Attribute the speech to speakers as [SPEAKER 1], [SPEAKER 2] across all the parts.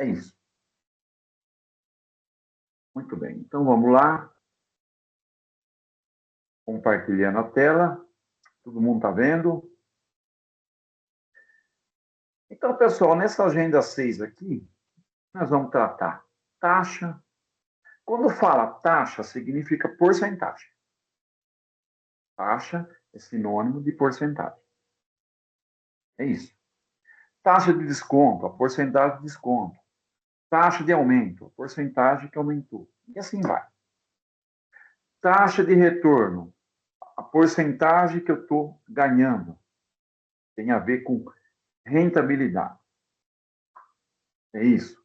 [SPEAKER 1] É isso. Muito bem. Então, vamos lá. Compartilhando a tela. Todo mundo está vendo? Então, pessoal, nessa agenda 6 aqui, nós vamos tratar taxa. Quando fala taxa, significa porcentagem. Taxa é sinônimo de porcentagem. É isso. Taxa de desconto, a porcentagem de desconto. Taxa de aumento, a porcentagem que aumentou. E assim vai. Taxa de retorno, a porcentagem que eu estou ganhando. Tem a ver com rentabilidade. É isso.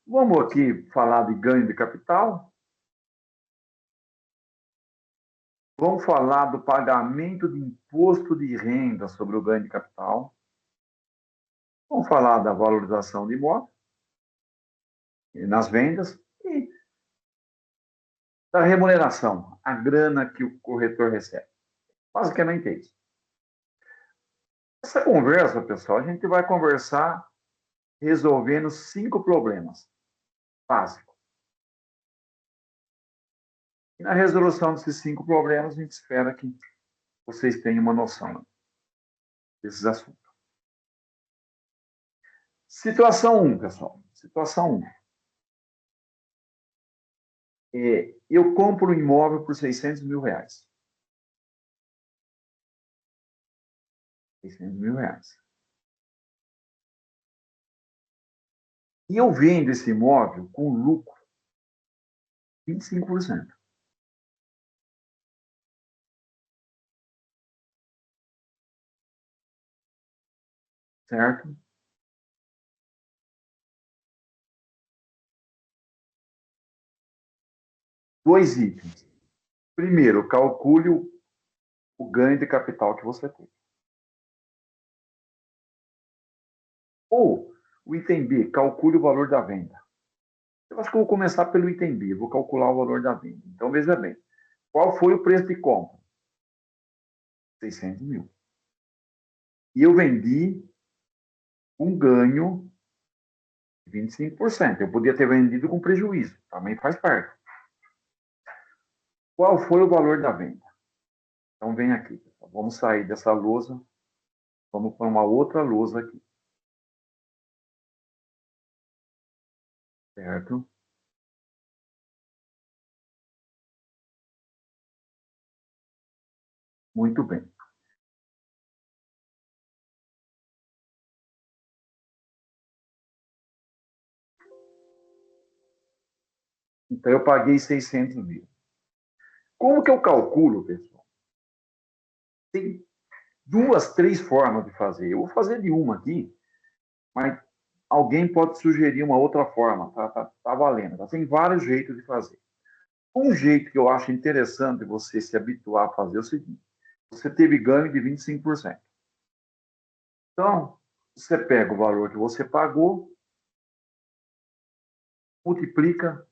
[SPEAKER 1] Vamos aqui falar de ganho de capital. Vamos falar do pagamento de imposto de renda sobre o ganho de capital. Vamos falar da valorização de imóvel nas vendas e da remuneração, a grana que o corretor recebe. Basicamente é isso. Essa conversa, pessoal, a gente vai conversar resolvendo 5 problemas básicos. E na resolução desses 5 problemas, a gente espera que vocês tenham uma noção desses assuntos. Situação 1, pessoal. Situação 1. Eu compro um imóvel por 600 mil reais. 600 mil reais. E eu vendo esse imóvel com lucro de 25%. Certo? Dois itens. Primeiro, calcule o ganho de capital que você tem. Ou o item B, calcule o valor da venda. Eu acho que eu vou começar pelo item B, vou calcular o valor da venda. Então, veja bem, qual foi o preço de compra? 600 mil. E eu vendi um ganho de 25%. Eu podia ter vendido com prejuízo, também faz parte. Qual foi o valor da venda? Então, vem aqui, pessoal. Vamos sair dessa lousa, vamos para uma outra lousa aqui. Certo? Muito bem. Então, eu paguei 600 mil. Como que eu calculo, pessoal? Tem 2, 3 formas de fazer. Eu vou fazer de uma aqui, mas alguém pode sugerir uma outra forma. Tá valendo. Tá? Tem vários jeitos de fazer. Um jeito que eu acho interessante você se habituar a fazer é o seguinte. Você teve ganho de 25%. Então, você pega o valor que você pagou, multiplica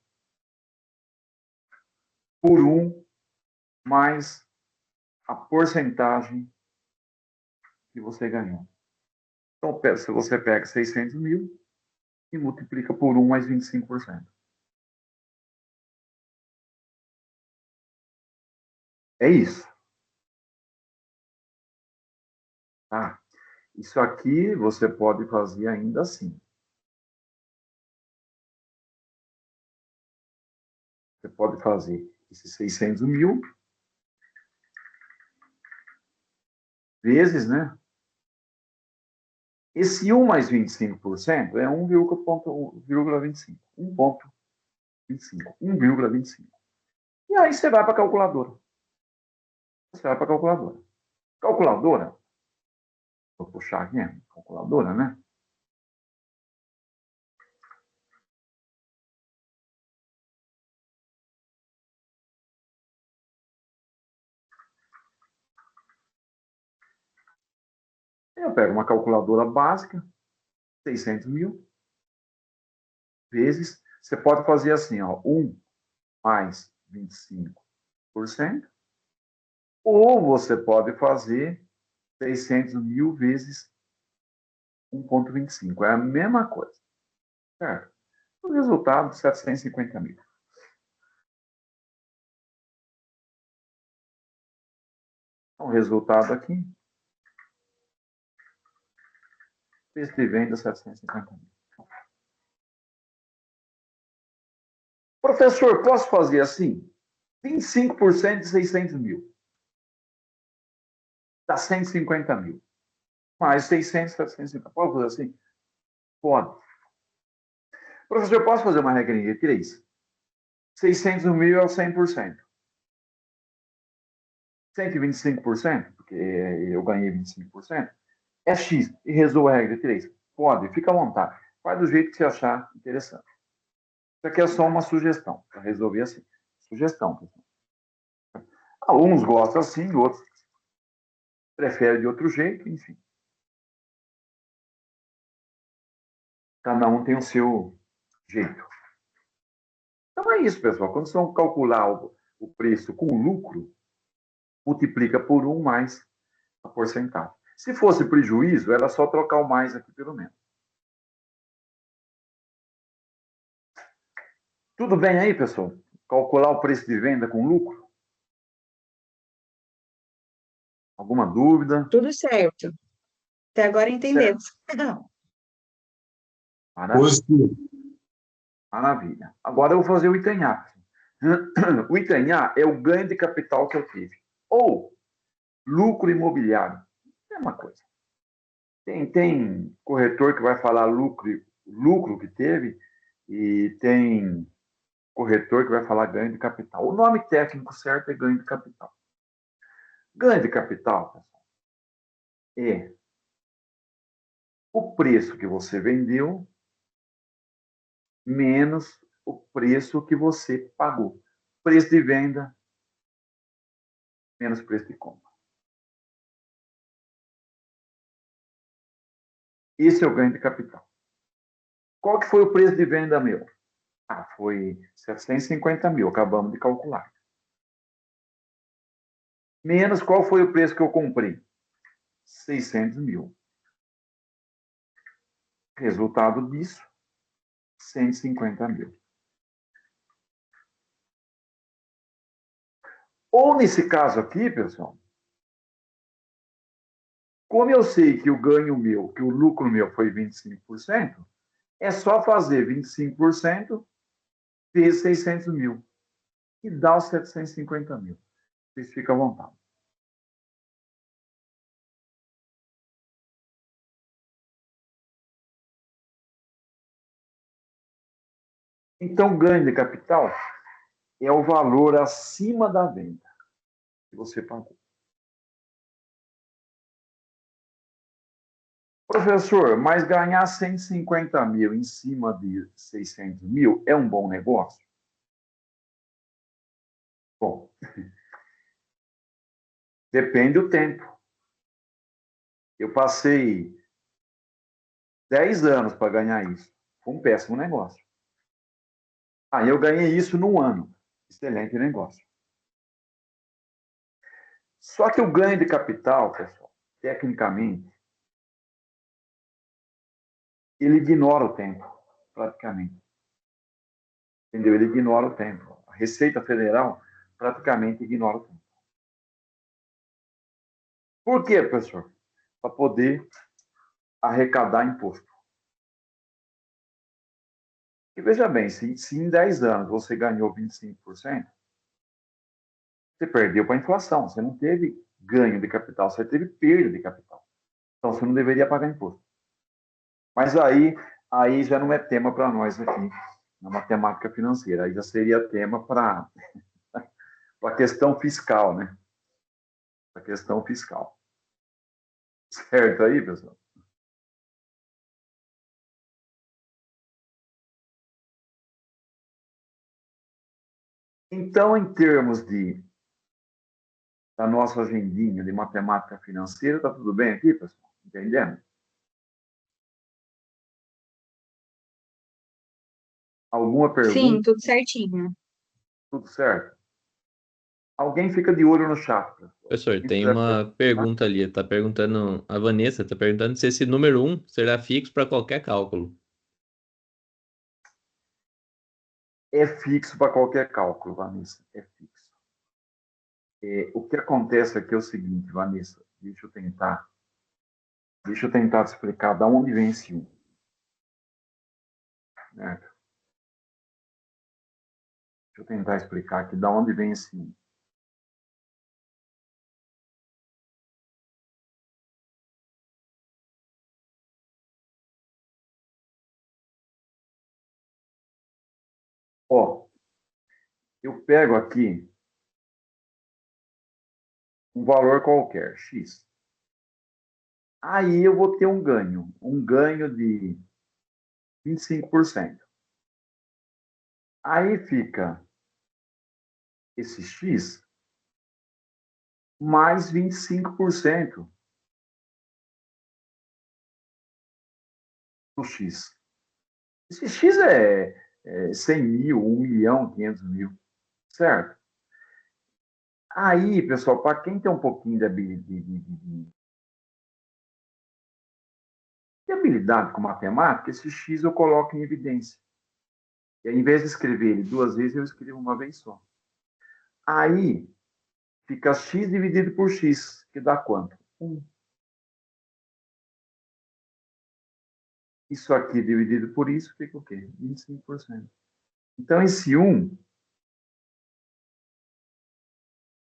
[SPEAKER 1] por 1 mais a porcentagem que você ganhou. Então, se você pega 600 mil e multiplica por 1 mais 25%. É isso. Tá? Isso aqui você pode fazer ainda assim. Você pode fazer esses 600 mil vezes, né? Esse 1 mais 25% é 1,25. 1,25. 1,25. E aí você vai para a calculadora. Você vai para a calculadora. Calculadora, vou puxar aqui, calculadora, né? Eu pego uma calculadora básica, 600 mil, vezes, você pode fazer assim, ó, 1 mais 25%, ou você pode fazer 600 mil vezes 1,25. É a mesma coisa, certo? O resultado, 750 mil. Então, o resultado aqui, preço de venda, 750 mil. Professor, posso fazer assim? 25% de 600 mil. Dá 150 mil. Mais 600, 750. Pode fazer assim? Pode. Professor, posso fazer uma regrinha de 3? 600 mil é o 100%. 125%, porque eu ganhei 25%, é X e resolvo a regra de 3. Pode, fica à vontade. Faz do jeito que você achar interessante. Isso aqui é só uma sugestão, para resolver assim. Sugestão, pessoal. Alguns gostam assim, outros preferem de outro jeito, enfim. Cada um tem o seu jeito. Então é isso, pessoal. Quando vocês vão calcular o preço com lucro, multiplica por 1 mais a porcentagem. Se fosse prejuízo, era só trocar o mais aqui pelo menos. Tudo bem aí, pessoal? Calcular o preço de venda com lucro? Alguma dúvida?
[SPEAKER 2] Tudo certo. Até agora
[SPEAKER 1] Certo.
[SPEAKER 2] entendemos.
[SPEAKER 1] Maravilha. Maravilha. Agora eu vou fazer o Itanhá. O Itanhá é o ganho de capital que eu tive. Ou lucro imobiliário. É uma coisa. Tem corretor que vai falar lucro que teve e tem corretor que vai falar ganho de capital. O nome técnico certo é ganho de capital. Ganho de capital, pessoal, é o preço que você vendeu menos o preço que você pagou. Preço de venda menos preço de compra. Esse é o ganho de capital. Qual que foi o preço de venda meu? Foi 750 mil, acabamos de calcular. Menos qual foi o preço que eu comprei? 600 mil. Resultado disso, 150 mil. Ou nesse caso aqui, pessoal, como eu sei que o ganho meu, que o lucro meu foi 25%, é só fazer 25% vezes 600 mil, que dá os 750 mil. Vocês ficam à vontade. Então, o ganho de capital é o valor acima da venda que você pagou. Professor, mas ganhar 150 mil em cima de 600 mil é um bom negócio? Bom, depende do tempo. Eu passei 10 anos para ganhar isso. Foi um péssimo negócio. Eu ganhei isso num ano. Excelente negócio. Só que o ganho de capital, pessoal, tecnicamente, ele ignora o tempo, praticamente. Entendeu? Ele ignora o tempo. A Receita Federal praticamente ignora o tempo. Por quê, professor? Para poder arrecadar imposto. E veja bem, se em 10 anos você ganhou 25%, você perdeu para a inflação. Você não teve ganho de capital, você teve perda de capital. Então você não deveria pagar imposto. Mas aí já não é tema para nós aqui, na matemática financeira. Aí já seria tema para a questão fiscal, né? A questão fiscal. Certo aí, pessoal? Então, em termos da nossa agendinha de matemática financeira, tá tudo bem aqui, pessoal? Entendendo? Alguma
[SPEAKER 2] Sim,
[SPEAKER 1] pergunta?
[SPEAKER 2] tudo certinho.
[SPEAKER 1] Tudo certo? Alguém fica de olho no chat, pessoal.
[SPEAKER 3] Professor,
[SPEAKER 1] Quem
[SPEAKER 3] tem
[SPEAKER 1] quiser
[SPEAKER 3] uma
[SPEAKER 1] perguntar,
[SPEAKER 3] pergunta ali. Tá perguntando, a Vanessa está perguntando se esse número 1 será fixo para qualquer cálculo.
[SPEAKER 1] é fixo para qualquer cálculo, Vanessa. É fixo. O que acontece aqui é o seguinte, Vanessa. Deixa eu tentar te explicar de onde vem esse 1. Certo? Deixa eu tentar explicar aqui de onde vem esse 1. Ó, eu pego aqui um valor qualquer, X. Aí eu vou ter um ganho de 25%. Aí fica esse X mais 25% do X. Esse X é 100 mil, 1 milhão, 500 mil, certo? Aí, pessoal, para quem tem um pouquinho de habilidade com matemática, esse X eu coloco em evidência. E ao invés de escrever ele 2 vezes, eu escrevo uma vez só. Aí, fica X dividido por X, que dá quanto? 1. Isso aqui dividido por isso, fica o quê? 25%. Então, esse 1,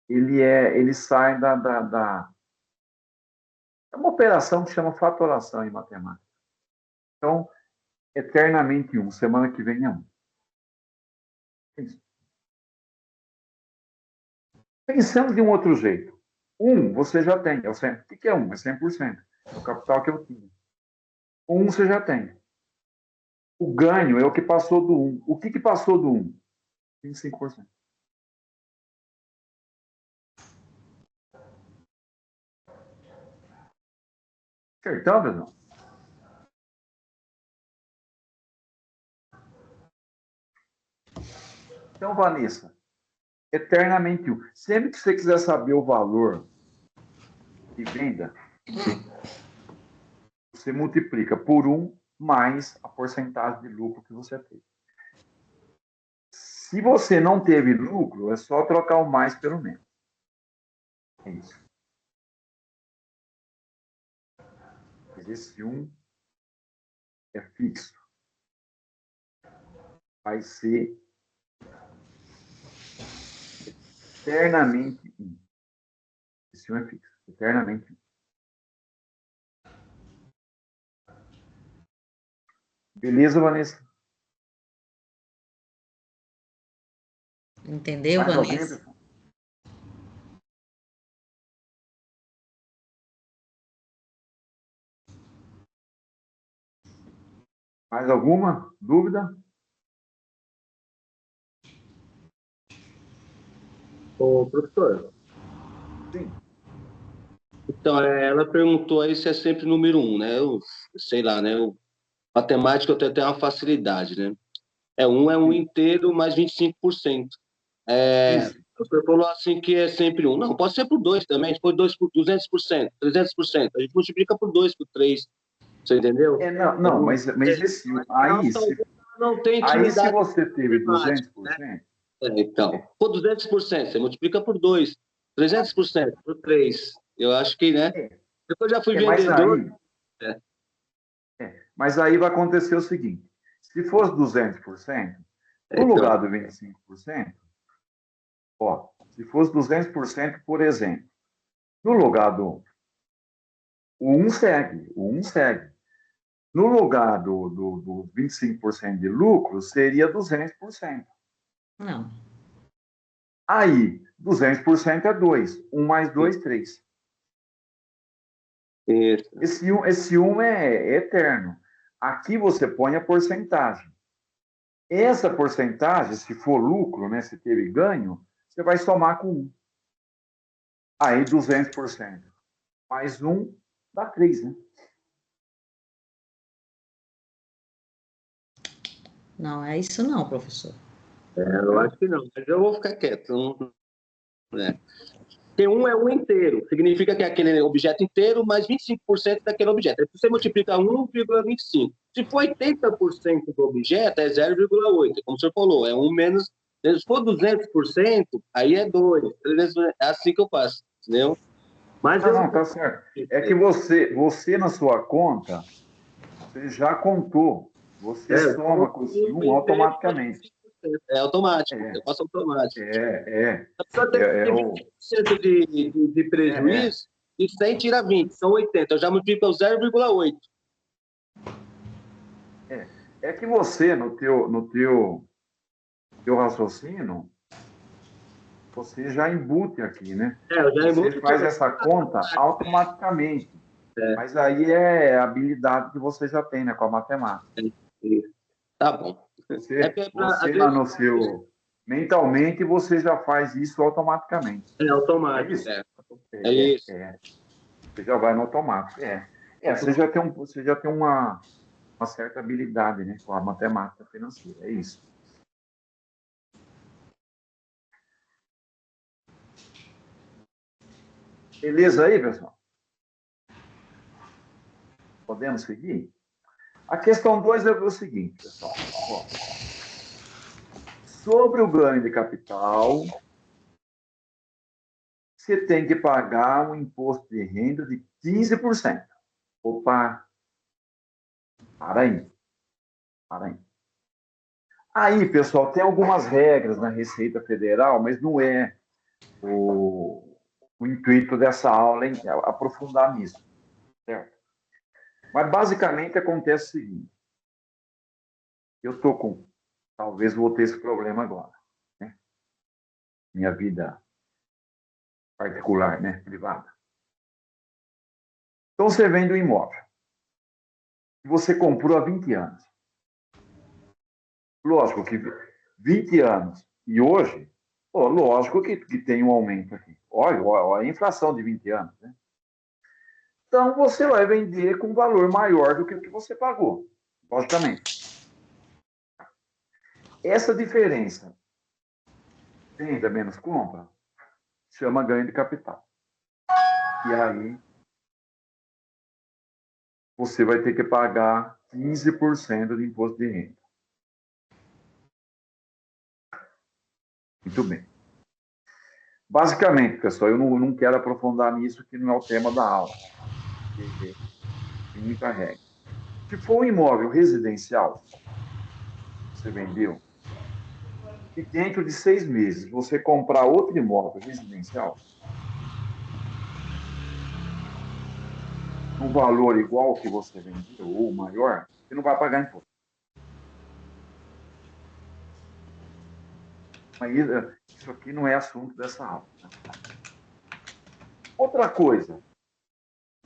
[SPEAKER 1] ele sai é uma operação que chama fatoração em matemática. Então, eternamente 1. Semana que vem é 1. É isso. Pensando de um outro jeito. 1 você já tem. O que é 1? É 100%. É o capital que eu tinha. 1 você já tem. O ganho é o que passou do 1. O que passou do 1? 25%. Certão, Bezão? Então, Vanessa, eternamente 1. Sempre que você quiser saber o valor de venda, você multiplica por 1 mais a porcentagem de lucro que você teve. Se você não teve lucro, é só trocar o mais pelo menos. É isso. Mas esse 1 é fixo. Vai ser eternamente 1. Esse 1 é fixo. Eternamente 1. Beleza, Vanessa?
[SPEAKER 2] Entendeu,
[SPEAKER 1] Mais alguém,
[SPEAKER 2] Vanessa?
[SPEAKER 1] pessoal? Mais alguma dúvida?
[SPEAKER 4] Ô, professor,
[SPEAKER 1] Sim.
[SPEAKER 4] então, ela perguntou aí se é sempre número 1, né? Eu sei lá, né? Matemática eu tenho até uma facilidade, né? 1 é 1
[SPEAKER 1] Sim.
[SPEAKER 4] inteiro mais 25%.
[SPEAKER 1] Isso.
[SPEAKER 4] O senhor falou assim que é sempre 1. Não, pode ser por 2 também. Se for 2 por 200%, 300%. A gente multiplica por 2, por 3. Você entendeu?
[SPEAKER 1] Não, mas esse
[SPEAKER 4] Não tem
[SPEAKER 1] aí se
[SPEAKER 4] intimidade
[SPEAKER 1] você teve
[SPEAKER 4] matemática, né?
[SPEAKER 1] 200%,
[SPEAKER 4] Então, por 200%, você multiplica por 2. 300% por 3. Eu acho que, né?
[SPEAKER 1] é,
[SPEAKER 4] Depois já fui
[SPEAKER 1] mas
[SPEAKER 4] vendedor.
[SPEAKER 1] mas aí vai acontecer o seguinte: se fosse 200%, no
[SPEAKER 4] Então,
[SPEAKER 1] lugar do 25%, ó, se fosse 200%, por exemplo, no lugar do o 1 segue, o 1 segue. No lugar do 25% de lucro, seria 200%.
[SPEAKER 2] Não.
[SPEAKER 1] Aí, 200% é 2. 1 mais 2, 3.
[SPEAKER 4] isso.
[SPEAKER 1] Esse 1 é eterno. Aqui você põe a porcentagem. Essa porcentagem, se for lucro, né, se teve ganho, você vai somar com 1. Aí, 200%. Mais 1 dá 3, né?
[SPEAKER 2] Não é isso não, professor.
[SPEAKER 4] Eu acho que não, mas eu vou ficar quieto. Não, né? Porque um é um inteiro. Significa que é aquele objeto inteiro mais 25% daquele objeto. Aí você multiplica 1,25. Se for 80% do objeto, é 0,8. Como o senhor falou, é 1 menos... Se for 200%, aí é 2. É assim que eu faço, entendeu? Mas eu...
[SPEAKER 1] Não, tá certo. É que você na sua conta, você já contou. Você soma com esse 1 automaticamente.
[SPEAKER 4] É automático,
[SPEAKER 1] É,
[SPEAKER 4] eu faço automático.
[SPEAKER 1] é.
[SPEAKER 4] A pessoa tem
[SPEAKER 1] É o,
[SPEAKER 4] 20% de prejuízo e 100 tira 20, são 80. Eu já multiplico 0,8.
[SPEAKER 1] é que você, no teu raciocínio, você já embute aqui, né?
[SPEAKER 4] Eu já
[SPEAKER 1] Você
[SPEAKER 4] multiplico.
[SPEAKER 1] faz essa conta automaticamente. Mas aí é a habilidade que você já tem, né, com a matemática.
[SPEAKER 4] Tá bom.
[SPEAKER 1] Você lá no seu... Mentalmente, você já faz isso automaticamente.
[SPEAKER 4] É automático.
[SPEAKER 1] É isso? Você já vai no automático. Você já tem uma certa habilidade, né, com a matemática financeira. É isso. Beleza aí, pessoal? Podemos seguir? A questão 2 é o seguinte, pessoal. Ó, sobre o ganho de capital, você tem que pagar um imposto de renda de 15%. Opa, para aí. Aí, pessoal, tem algumas regras na Receita Federal, mas não é o intuito dessa aula, hein, aprofundar nisso, certo? Mas, basicamente, acontece o seguinte. Eu estou com... Talvez vou ter esse problema agora, né? Minha vida particular, né? Privada. Então, você vende um imóvel que você comprou há 20 anos. Lógico que 20 anos e hoje, lógico que tem um aumento aqui. Olha a inflação de 20 anos, né? Então, você vai vender com um valor maior do que o que você pagou, logicamente. Essa diferença, venda menos compra, chama ganho de capital. E aí, você vai ter que pagar 15% de imposto de renda. Muito bem. Basicamente, pessoal, eu não quero aprofundar nisso, que não é o tema da aula. Tem muita regra. Se for um imóvel residencial, você vendeu, e dentro de 6 meses você comprar outro imóvel residencial, num valor igual ao que você vendeu, ou maior, você não vai pagar imposto. Mas isso aqui não é assunto dessa aula. Né? Outra coisa,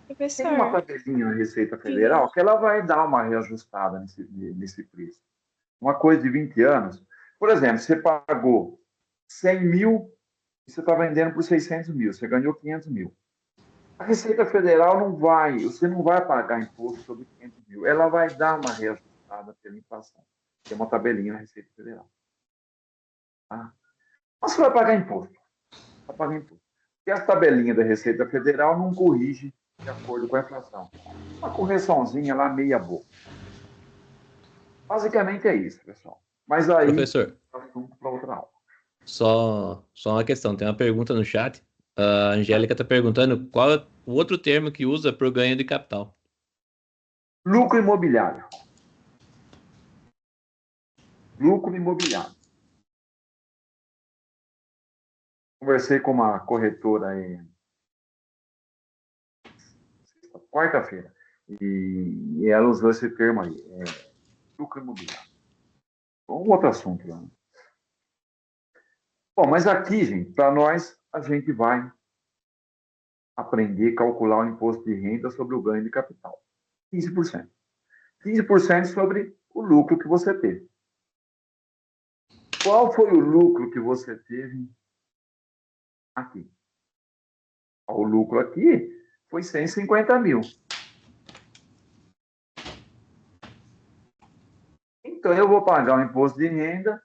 [SPEAKER 1] tem uma
[SPEAKER 5] Professor,
[SPEAKER 1] tabelinha na Receita Federal que ela vai dar uma reajustada nesse preço. Uma coisa de 20 anos, por exemplo, você pagou 100 mil e você está vendendo por 600 mil, você ganhou 500 mil. A Receita Federal você não vai pagar imposto sobre 500 mil, ela vai dar uma reajustada pela inflação. Tem uma tabelinha na Receita Federal. Tá? Mas você vai pagar imposto. Vai pagar imposto. Porque a tabelinha da Receita Federal não corrige de acordo com a inflação. Uma correçãozinha lá, meia boca. Basicamente é isso, pessoal. Mas aí,
[SPEAKER 3] Professor,
[SPEAKER 1] assunto para outra aula.
[SPEAKER 3] só uma questão. Tem uma pergunta no chat. A Angélica está perguntando qual é o outro termo que usa para o ganho de capital.
[SPEAKER 1] Lucro imobiliário. Lucro imobiliário. Conversei com uma corretora aí quarta-feira e ela usou esse termo aí, lucro imobiliário. Um outro assunto lá. Né? Bom, mas aqui, gente, para nós, a gente vai aprender a calcular o imposto de renda sobre o ganho de capital. 15%. 15% sobre o lucro que você teve. Qual foi o lucro que você teve aqui? O lucro aqui foi 150 mil. Então, eu vou pagar um imposto de renda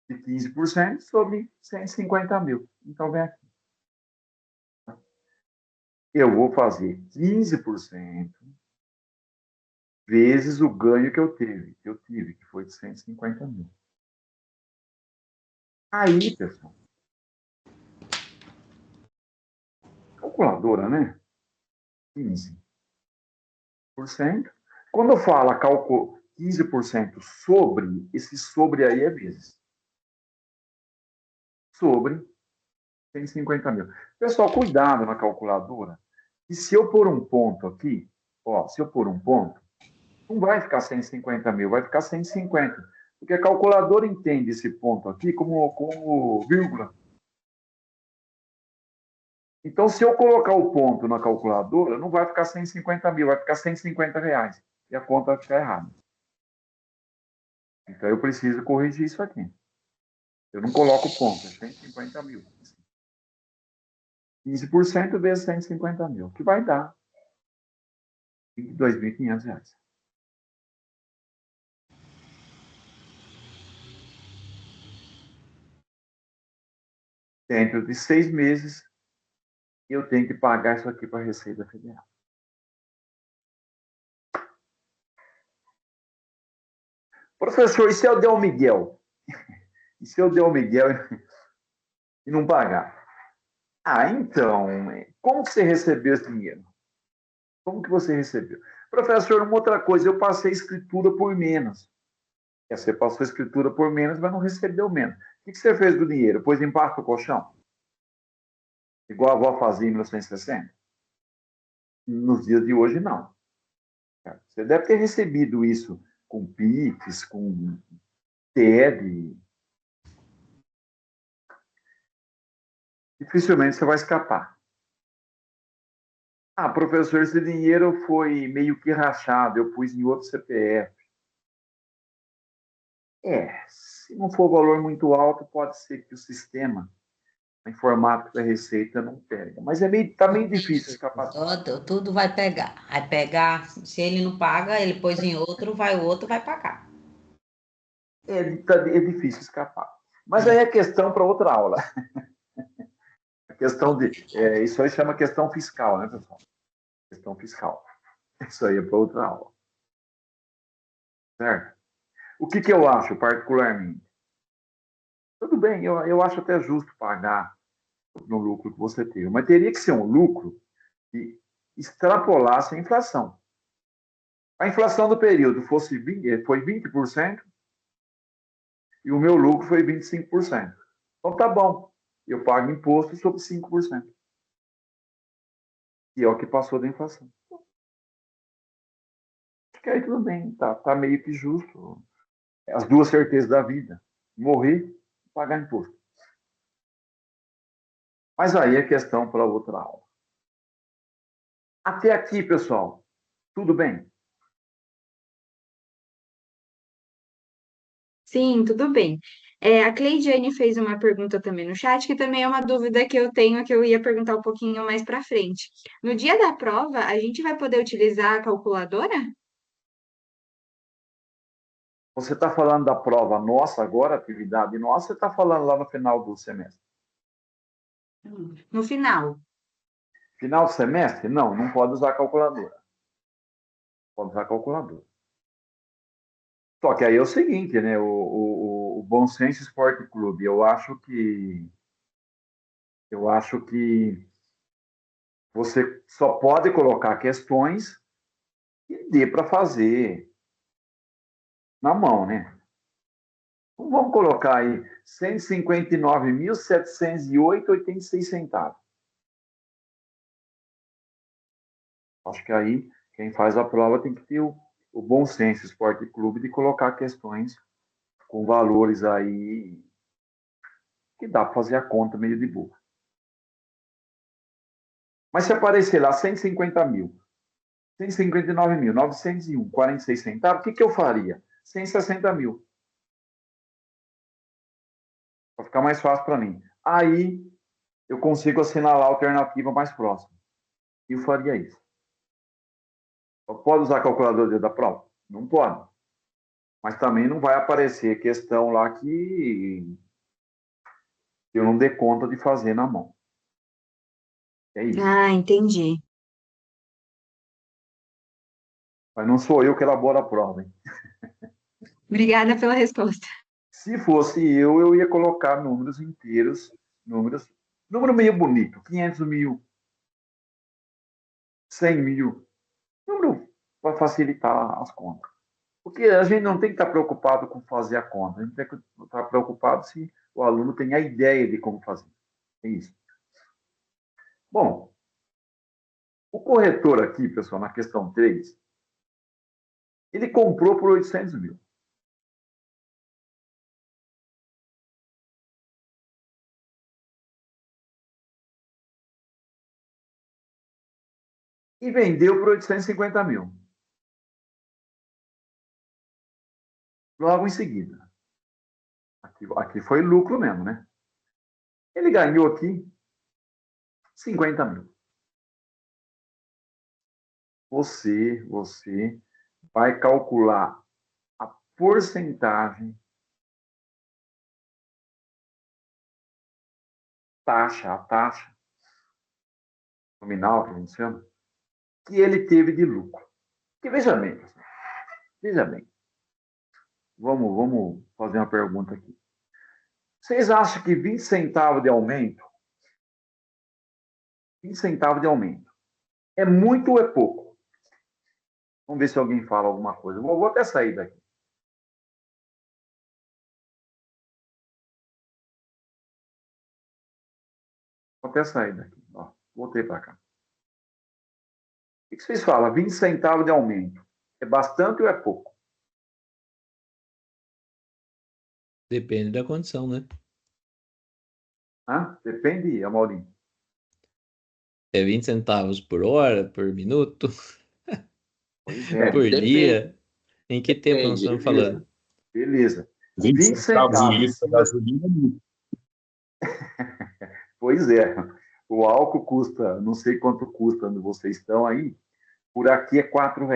[SPEAKER 1] de 15% sobre 150 mil. Então, vem aqui. eu vou fazer 15% vezes o ganho que eu tive, que foi de 150 mil. Aí, pessoal, calculadora, né? 15%. Quando eu falo 15% sobre, esse sobre aí é vezes. Sobre 150 mil. Pessoal, cuidado na calculadora. E se eu pôr um ponto aqui, ó, se eu pôr um ponto, não vai ficar 150 mil, vai ficar 150. Porque a calculadora entende esse ponto aqui como vírgula. Então, se eu colocar o ponto na calculadora, não vai ficar 150 mil, vai ficar 150 reais. E a conta vai ficar errada. Então, eu preciso corrigir isso aqui. Eu não coloco ponto, é 150 mil. 15% vezes 150 mil, que vai dar R$ 22.500. Dentro de 6 meses, eu tenho que pagar isso aqui para a Receita Federal. Professor, e se eu der o Miguel? E se eu der o Miguel e não pagar? Ah, então, como que você recebeu esse dinheiro? Como que você recebeu? Professor, uma outra coisa, eu passei escritura por menos. Você passou escritura por menos, mas não recebeu menos. O que você fez do dinheiro? Pôs embaixo do colchão? Igual a avó fazia em 1960? Nos dias de hoje, não. Você deve ter recebido isso com PIX, com TED. Dificilmente você vai escapar. Ah, professor, esse dinheiro foi meio que rachado, eu pus em outro CPF. Se não for valor muito alto, pode ser que o sistema, a informática da Receita não pega. Mas tá meio difícil escapar.
[SPEAKER 2] Tudo vai pegar. Vai pegar, se ele não paga, ele pôs em outro, o outro vai pagar.
[SPEAKER 1] É difícil escapar. Mas aí é questão para outra aula. A questão isso aí chama questão fiscal, né, pessoal? Questão fiscal. Isso aí é para outra aula. Certo? O que eu acho, particularmente? Tudo bem, eu acho até justo pagar no lucro que você teve, mas teria que ser um lucro que extrapolasse a inflação. A inflação do período foi 20% e o meu lucro foi 25%. Então tá bom, eu pago imposto sobre 5%. E é o que passou da inflação. Acho que aí tudo bem, tá meio que justo. As duas certezas da vida: morrer e pagar imposto. Mas aí é questão para outra aula. Até aqui, pessoal, tudo bem?
[SPEAKER 5] Sim, tudo bem. A Cleidiane fez uma pergunta também no chat, que também é uma dúvida que eu tenho, que eu ia perguntar um pouquinho mais para frente. No dia da prova, a gente vai poder utilizar a calculadora?
[SPEAKER 1] Você está falando da prova nossa agora, atividade nossa, ou está falando lá no final do semestre?
[SPEAKER 5] No final.
[SPEAKER 1] Final do semestre? Não pode usar calculadora. Pode usar calculadora. Só que aí é o seguinte, né? O Bom Senso Esporte Clube, eu acho que você só pode colocar questões que dê para fazer na mão, né? Então, vamos colocar aí 159.708,86 centavos. Acho que aí quem faz a prova tem que ter o Bom Senso Esporte Clube de colocar questões com valores aí que dá para fazer a conta meio de boa. Mas se aparecer lá 150 mil, 159.901,46 centavos, o que eu faria? 160 mil. Para ficar mais fácil para mim. Aí eu consigo assinalar a alternativa mais próxima. E eu faria isso. Pode usar calculador da prova? Não pode. Mas também não vai aparecer questão lá que eu não dê conta de fazer na mão. É isso.
[SPEAKER 5] Ah, entendi.
[SPEAKER 1] Mas não sou eu que elaboro a prova, hein?
[SPEAKER 5] Obrigada pela resposta.
[SPEAKER 1] Se fosse eu ia colocar números inteiros, número meio bonito, 500 mil, 100 mil, número para facilitar as contas. Porque a gente não tem que estar preocupado com fazer a conta, a gente tem que estar preocupado se o aluno tem a ideia de como fazer. É isso. Bom, o corretor aqui, pessoal, na questão 3, ele comprou por 800 mil. E vendeu por 850 mil. Logo em seguida. Aqui foi lucro mesmo, né? Ele ganhou aqui 50 mil. Você vai calcular a porcentagem, a taxa nominal, que a gente chama, que ele teve de lucro. Porque veja bem, pessoal, veja bem. Vamos fazer uma pergunta aqui. Vocês acham que 20 centavos de aumento, 20 centavos de aumento, é muito ou é pouco? Vamos ver se alguém fala alguma coisa. Vou até sair daqui. Vou até sair daqui. Ó, voltei para cá. O que vocês falam? 20 centavos de aumento. É bastante ou é pouco?
[SPEAKER 3] Depende da condição, né?
[SPEAKER 1] Hã? Depende, Amaury.
[SPEAKER 3] É 20 centavos por hora, por minuto,
[SPEAKER 1] Pois é.
[SPEAKER 3] por
[SPEAKER 4] Depende.
[SPEAKER 3] dia? Em que tempo nós
[SPEAKER 4] Depende.
[SPEAKER 3] estamos falando?
[SPEAKER 1] Beleza.
[SPEAKER 6] 20
[SPEAKER 1] 20
[SPEAKER 6] centavos
[SPEAKER 1] centavos
[SPEAKER 6] de
[SPEAKER 1] em
[SPEAKER 6] litro de
[SPEAKER 1] cima.
[SPEAKER 6] gasolina é muito.
[SPEAKER 1] Pois é. O álcool custa, não sei quanto custa onde vocês estão aí. Por aqui é R$ 4.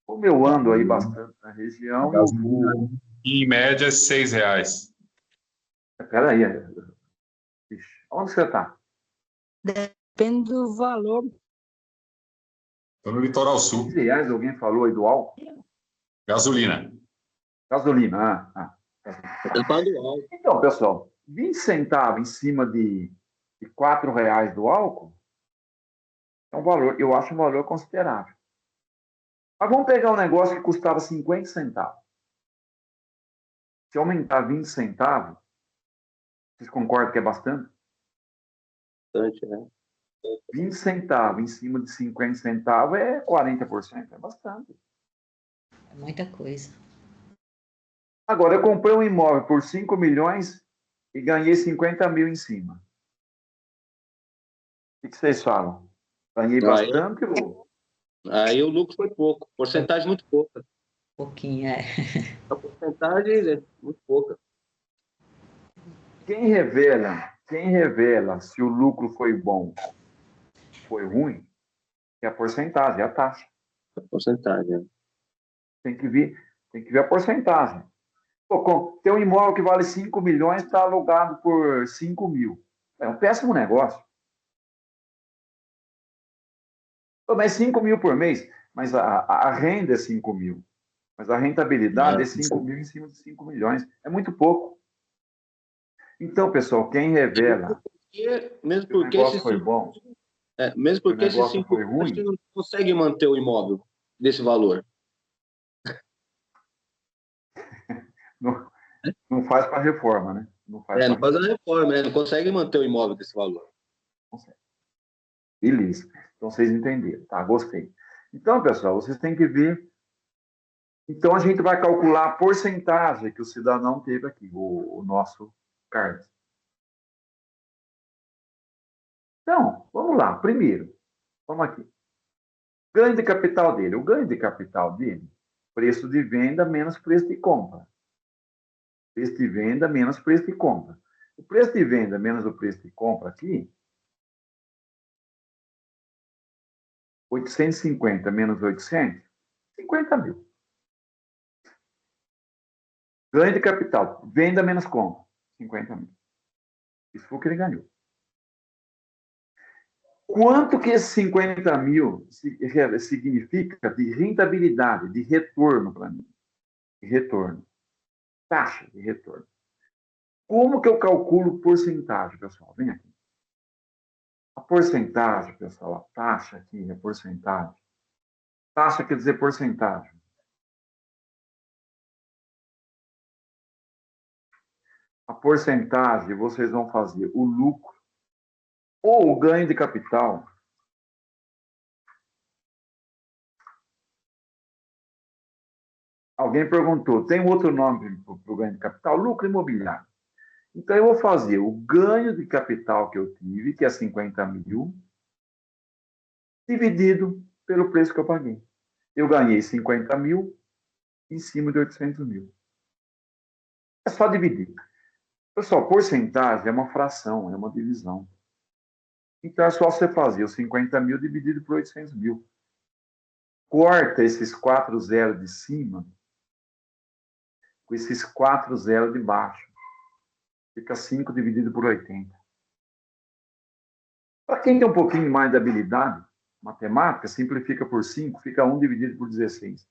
[SPEAKER 1] Como eu ando aí bastante na
[SPEAKER 6] A
[SPEAKER 1] região, eu
[SPEAKER 6] gasolina,
[SPEAKER 1] vou.
[SPEAKER 6] em média, é R$ 6.
[SPEAKER 1] Espera aí. Onde você está?
[SPEAKER 7] Depende do valor.
[SPEAKER 6] Estou no litoral sul.
[SPEAKER 1] R$ 6, alguém falou aí do álcool?
[SPEAKER 6] Gasolina.
[SPEAKER 1] Gasolina.
[SPEAKER 4] Eu falo do álcool.
[SPEAKER 1] Então, pessoal, 20 centavos em cima de R$ 4 do álcool é um valor, eu acho um valor considerável. Mas vamos pegar um negócio que custava 50 centavos. Se aumentar 20 centavos, vocês concordam que é bastante?
[SPEAKER 4] Bastante, né?
[SPEAKER 1] 20 centavos em cima de 50 centavos é 40%, é bastante.
[SPEAKER 2] É muita coisa.
[SPEAKER 1] Agora, eu comprei um imóvel por 5 milhões e ganhei 50 mil em cima. O que vocês falam? Ganhei bastante ou...
[SPEAKER 4] Aí o lucro foi pouco. Porcentagem muito pouca.
[SPEAKER 2] Pouquinho, é.
[SPEAKER 4] A porcentagem é muito pouca.
[SPEAKER 1] Quem revela se o lucro foi bom, foi ruim, é a porcentagem, é a taxa.
[SPEAKER 4] A porcentagem.
[SPEAKER 1] Tem que ver a porcentagem. Pô, tem um imóvel que vale 5 milhões, está alugado por 5 mil. É um péssimo negócio. Pô, mas 5 mil por mês, mas a renda é 5 mil. Mas a rentabilidade é 5 mil em cima de 5 milhões. É muito pouco. Então, pessoal, quem revela
[SPEAKER 4] Mesmo
[SPEAKER 1] se o
[SPEAKER 4] porque
[SPEAKER 1] negócio
[SPEAKER 4] esses
[SPEAKER 1] foi
[SPEAKER 4] 5
[SPEAKER 1] bom,
[SPEAKER 4] mesmo porque
[SPEAKER 1] o
[SPEAKER 4] esses
[SPEAKER 1] negócio
[SPEAKER 4] 5
[SPEAKER 1] foi ruim,
[SPEAKER 4] não consegue manter o imóvel desse valor.
[SPEAKER 1] não, não faz para reforma, né? Não faz
[SPEAKER 4] Não
[SPEAKER 1] para
[SPEAKER 4] faz a reforma, né? Não consegue manter o imóvel desse valor.
[SPEAKER 1] Beleza. Então, vocês entenderam. Tá, gostei. Então, pessoal, vocês têm que ver. Então, a gente vai calcular a porcentagem que o cidadão teve aqui, o nosso Carlos. Então, vamos lá. Primeiro, vamos aqui. Ganho de capital dele. O ganho de capital dele, preço de venda menos preço de compra. Preço de venda menos preço de compra. O preço de venda menos o preço de compra aqui, 850 menos 800, 50 mil. Ganho de capital, venda menos compra, 50 mil. Isso foi o que ele ganhou. Quanto que esses 50 mil significa de rentabilidade, de retorno para mim? De retorno. Taxa de retorno. Como que eu calculo porcentagem, pessoal? Vem aqui. A porcentagem, pessoal, a taxa aqui é porcentagem. Taxa quer dizer porcentagem. A porcentagem, vocês vão fazer o lucro ou o ganho de capital. Alguém perguntou, tem outro nome para o ganho de capital? Lucro imobiliário. Então, eu vou fazer o ganho de capital que eu tive, que é 50 mil, dividido pelo preço que eu paguei. Eu ganhei 50 mil em cima de 800 mil. É só dividir. Pessoal, porcentagem é uma fração, é uma divisão. Então, é só você fazer os 50 mil dividido por 800 mil. Corta esses 4 zeros de cima com esses 4 zeros de baixo. Fica 5 dividido por 80. Para quem tem um pouquinho mais de habilidade, matemática, simplifica por 5, fica 1 dividido por 16.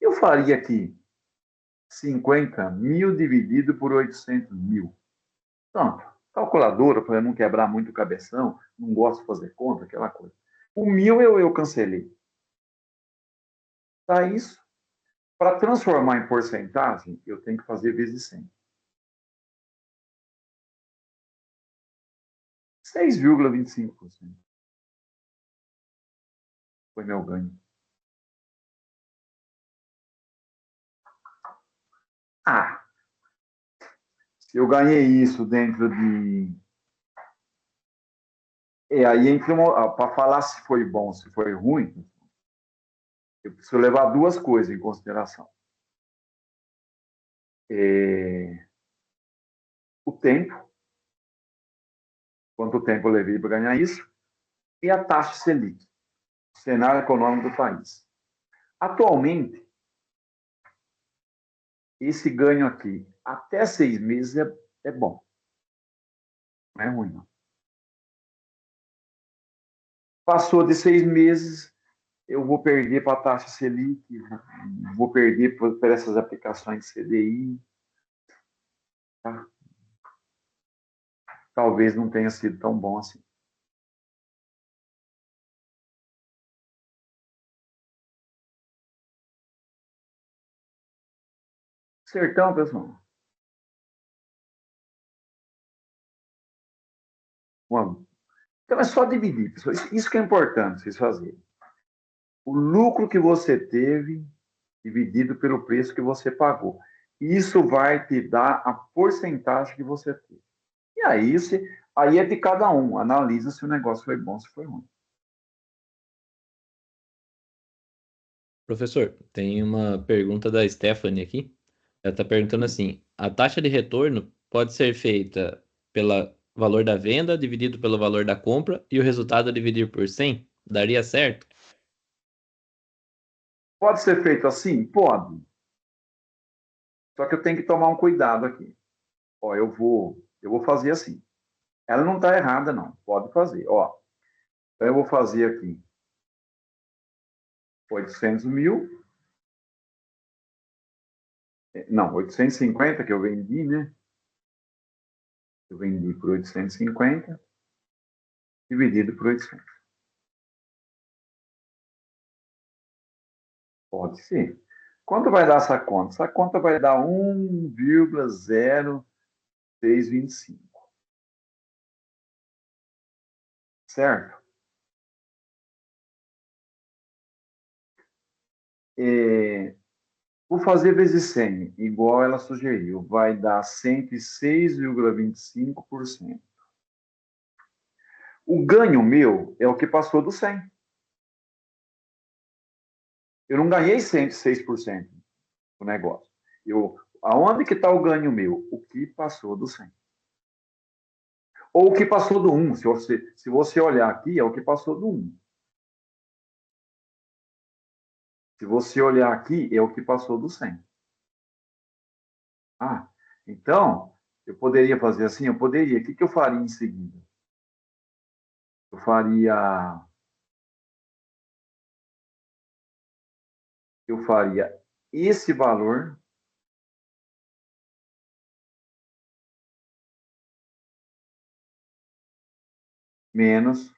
[SPEAKER 1] Eu faria aqui 50 mil dividido por 800 mil. Pronto. Calculadora, para não quebrar muito o cabeção, não gosto de fazer conta, aquela coisa. O 1000 eu cancelei. Tá isso? Para transformar em porcentagem, eu tenho que fazer vezes 100. 6,25%. Foi meu ganho. Ah, se eu ganhei isso dentro de... aí, para falar se foi bom, se foi ruim, eu preciso levar duas coisas em consideração. O tempo, quanto tempo eu levei para ganhar isso, e a taxa Selic, o cenário econômico do país. Atualmente, esse ganho aqui, até 6 meses, é bom. Não é ruim, não. Passou de 6 meses, eu vou perder para a taxa Selic, vou perder por essas aplicações de CDI. Tá? Talvez não tenha sido tão bom assim. Sertão, pessoal. Vamos. Então é só dividir, pessoal. Isso que é importante vocês fazerem. O lucro que você teve dividido pelo preço que você pagou. Isso vai te dar a porcentagem que você teve. E aí é de cada um. Analisa se o negócio foi bom, se foi ruim.
[SPEAKER 3] Professor, tem uma pergunta da Stephanie aqui. Ela está perguntando assim: a taxa de retorno pode ser feita pelo valor da venda dividido pelo valor da compra e o resultado dividir por 100? Daria certo?
[SPEAKER 1] Pode ser feito assim? Pode. Só que eu tenho que tomar um cuidado aqui. Ó, eu vou fazer assim. Ela não está errada, não. Pode fazer. Ó, então eu vou fazer aqui 800 mil. Não, 850 que eu vendi, né? Eu vendi por 850 dividido por 800. Pode ser. Quanto vai dar essa conta? Essa conta vai dar 1,0625. Certo? Vou fazer vezes 100, igual ela sugeriu. Vai dar 106,25%. O ganho meu é o que passou do 100. Eu não ganhei 106% do negócio. Aonde que está o ganho meu? O que passou do 100. Ou o que passou do 1. Se você olhar aqui, é o que passou do 1. Se você olhar aqui, é o que passou do 100. Ah, então, eu poderia fazer assim, eu poderia. O que que eu faria em seguida? Eu faria esse valor menos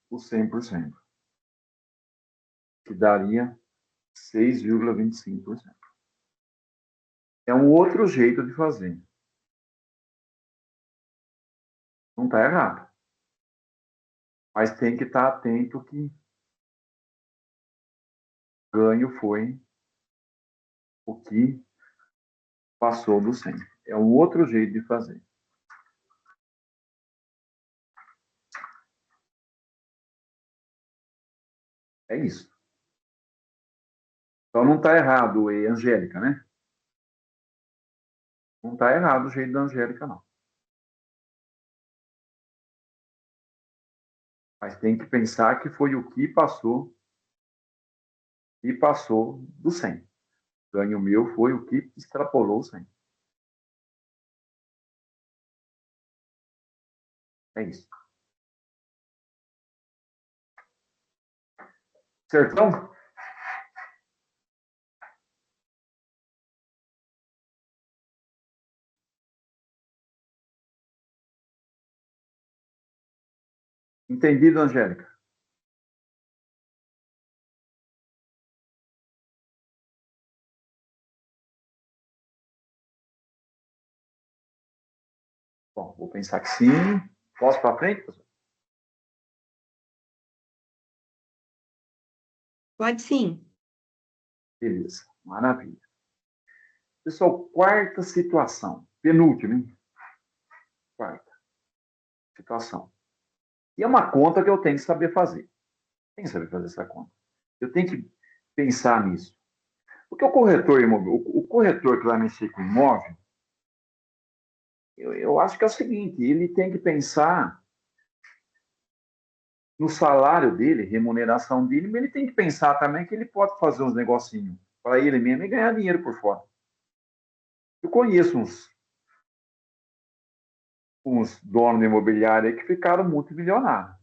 [SPEAKER 1] os 100%, que daria 6,25%. É um outro jeito de fazer. Não está errado. Mas tem que estar atento que o ganho foi o que passou do 100. É um outro jeito de fazer. É isso. Então não está errado, Angélica, né? Não está errado o jeito da Angélica, não. Mas tem que pensar que foi o que passou e passou do 100. O ganho meu foi o que extrapolou o 100. É isso. Certão? Entendido, Angélica? Bom, vou pensar que sim. Posso para frente, pessoal?
[SPEAKER 5] Pode sim.
[SPEAKER 1] Beleza, maravilha. Pessoal, quarta situação. Penúltima, hein? Quarta situação. E é uma conta que eu tenho que saber fazer. Tem que saber fazer essa conta. Eu tenho que pensar nisso. Porque o corretor imóvel, o corretor que vai mexer com imóvel, eu acho que é o seguinte, ele tem que pensar no salário dele, remuneração dele, mas ele tem que pensar também que ele pode fazer uns negocinhos para ele mesmo e ganhar dinheiro por fora. Eu conheço uns donos de imobiliária que ficaram multimilionários.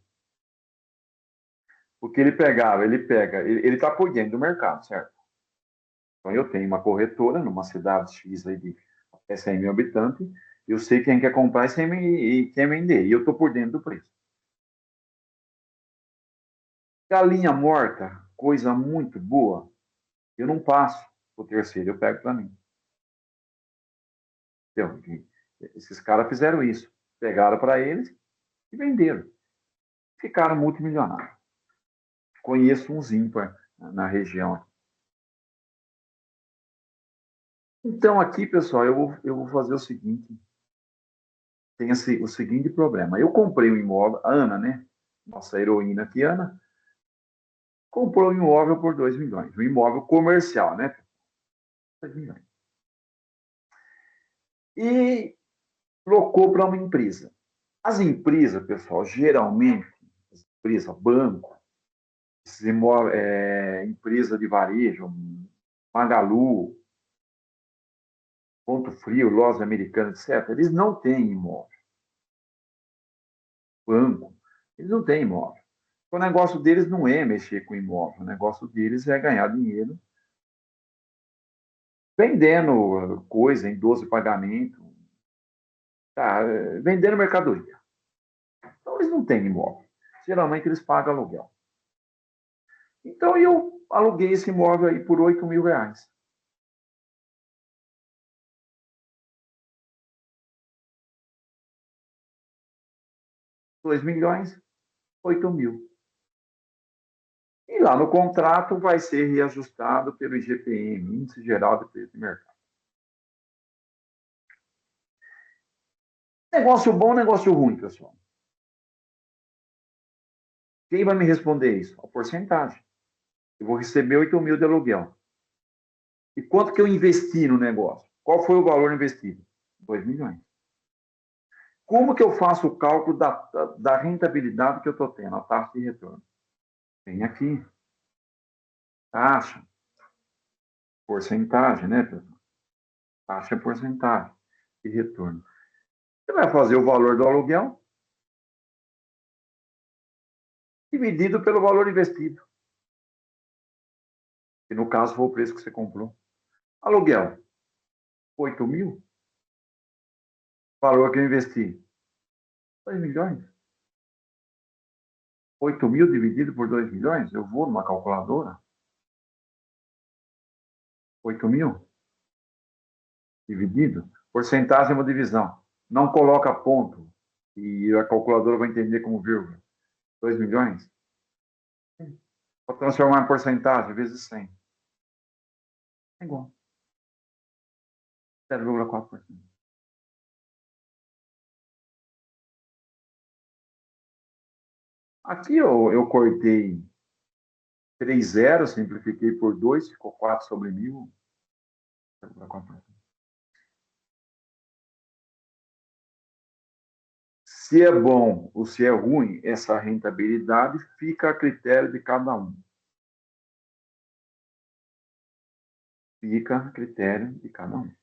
[SPEAKER 1] Porque ele está por dentro do mercado, certo? Então eu tenho uma corretora numa cidade X aí de até 100 mil habitantes, eu sei quem quer comprar e quem vender, e eu estou por dentro do preço. Galinha morta, coisa muito boa, eu não passo o terceiro, eu pego para mim. Então, esses caras fizeram isso. Pegaram para eles e venderam. Ficaram multimilionários. Conheço uns ímpar na região. Então, aqui, pessoal, eu vou fazer o seguinte. Tem o seguinte problema. Eu comprei um imóvel, a Ana, né? Nossa heroína aqui, Ana, comprou um imóvel por 2 milhões. Um imóvel comercial, né? 2 milhões. E locou para uma empresa. As empresas, pessoal, geralmente, as empresas, banco, empresa de varejo, Magalu, Ponto Frio, Lojas Americanas, etc., eles não têm imóvel. Banco, eles não têm imóvel. O negócio deles não é mexer com imóvel, o negócio deles é ganhar dinheiro vendendo coisa em 12 pagamentos, tá, vendendo mercadoria. Então, eles não têm imóvel. Geralmente, eles pagam aluguel. Então, eu aluguei esse imóvel aí por 8 mil reais. 2 milhões, 8 mil. E lá no contrato vai ser reajustado pelo IGPM, Índice Geral de Preço de Mercado. Negócio bom, negócio ruim, pessoal. Quem vai me responder isso? A porcentagem. Eu vou receber 8 mil de aluguel. E quanto que eu investi no negócio? Qual foi o valor investido? 2 milhões. Como que eu faço o cálculo da rentabilidade que eu estou tendo, a taxa de retorno? Tem aqui. Taxa. Porcentagem, né, pessoal? Taxa é porcentagem de retorno. Você vai fazer o valor do aluguel dividido pelo valor investido. Que no caso foi o preço que você comprou. Aluguel, 8 mil. Valor que eu investi, 2 milhões. 8 mil dividido por 2 milhões, eu vou numa calculadora. 8 mil dividido. Porcentagem é uma divisão. Não coloca ponto. E a calculadora vai entender como vírgula. 2 milhões. Vou transformar em porcentagem vezes 100. É igual. 0,4%. Aqui eu cortei 3 zeros, simplifiquei por 2, ficou 4 sobre 1000. 0,4%. Se é bom ou se é ruim, essa rentabilidade fica a critério de cada um. Fica a critério de cada um.